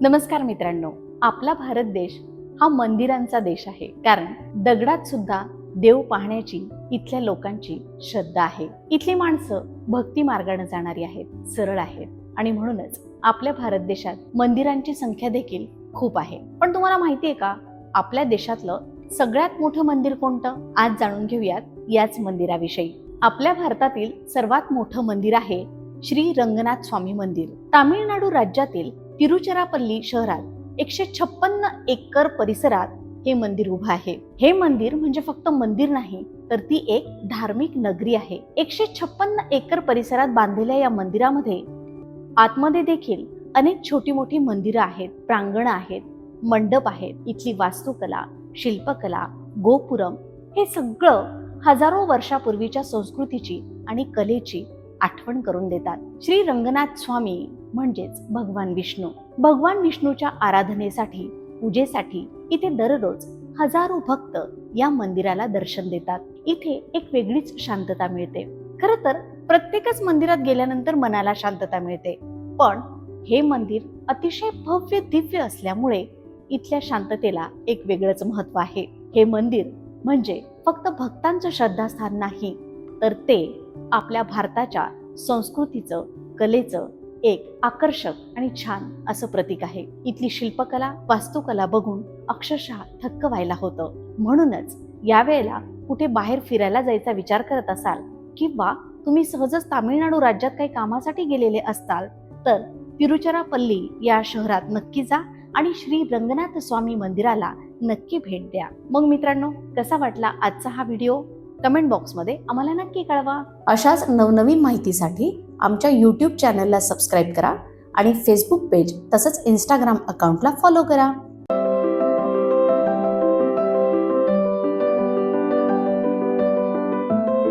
नमस्कार मित्रांनो, आपला भारत देश हा मंदिरांचा देश आहे. कारण दगडात सुद्धा देव पाहण्याची इथल्या लोकांची श्रद्धा आहे. इथली माणसं भक्ती मार्गाने जाणारी आहेत, सरळ आहेत आणि म्हणूनच आपल्या भारत देशात मंदिरांची संख्या देखील खूप आहे. पण तुम्हाला माहिती आहे का, आपल्या देशातलं सगळ्यात मोठं मंदिर कोणतं? आज जाणून घेऊयात याच मंदिराविषयी. आपल्या भारतातील सर्वात मोठं मंदिर आहे श्री रंगनाथ स्वामी मंदिर. तामिळनाडू राज्यातील तिरुचिरापल्ली शहरात 156 एकर परिसरात हे मंदिर उभं आहे. हे मंदिर म्हणजे फक्त मंदिर नाही, तर ती एक धार्मिक नगरी आहे. 156 एकर परिसरात बांधलेल्या या मंदिरामध्ये आतमध्ये देखील अनेक छोटी मोठी मंदिरं आहेत, प्रांगण आहेत, मंडप आहेत. इथली वास्तुकला, शिल्पकला, गोपुरम हे सगळं हजारो वर्षापूर्वीच्या संस्कृतीची आणि कलेची आठवण करून देतात. श्री रंगनाथ स्वामी म्हणजेच भगवान विष्णू. भगवान विष्णूच्या आराधनेसाठी, पूजेसाठी इथे दररोज हजारो भक्त या मंदिराला दर्शन देतात. इथे एक वेगळीच शांतता मिळते. खरं तर प्रत्येकच मंदिरात गेल्यानंतर मनाला शांतता मिळते, पण हे मंदिर अतिशय भव्य दिव्य असल्यामुळे इथल्या शांततेला एक वेगळंच महत्व आहे. हे मंदिर म्हणजे फक्त भक्तांचं श्रद्धास्थान नाही, तर ते आपल्या भारताच्या संस्कृतीचं, कलेचं एक आकर्षक आणि छान असं प्रतीक आहे. इथली शिल्पकला, वास्तुकला बघून अक्षरशः थक्क व्हायला होतं. म्हणूनच यावेळेला कुठे बाहेर फिरायला जायचा विचार करत असाल किंवा तुम्ही सहजच तामिळनाडू राज्यात काही कामासाठी गेलेले असताल, तर तिरुचिरापल्ली या शहरात नक्की जा आणि श्री रंगनाथ स्वामी मंदिराला नक्की भेट द्या. मग मित्रांनो, कसा वाटला आजचा हा व्हिडिओ? कमेंट बॉक्समध्ये आम्हाला नक्की कळवा. अशाच नवनवीन माहितीसाठी आमच्या YouTube चॅनलला सबस्क्राईब करा आणि फेसबुक पेज तसंच इंस्टाग्राम अकाउंटला फॉलो करा.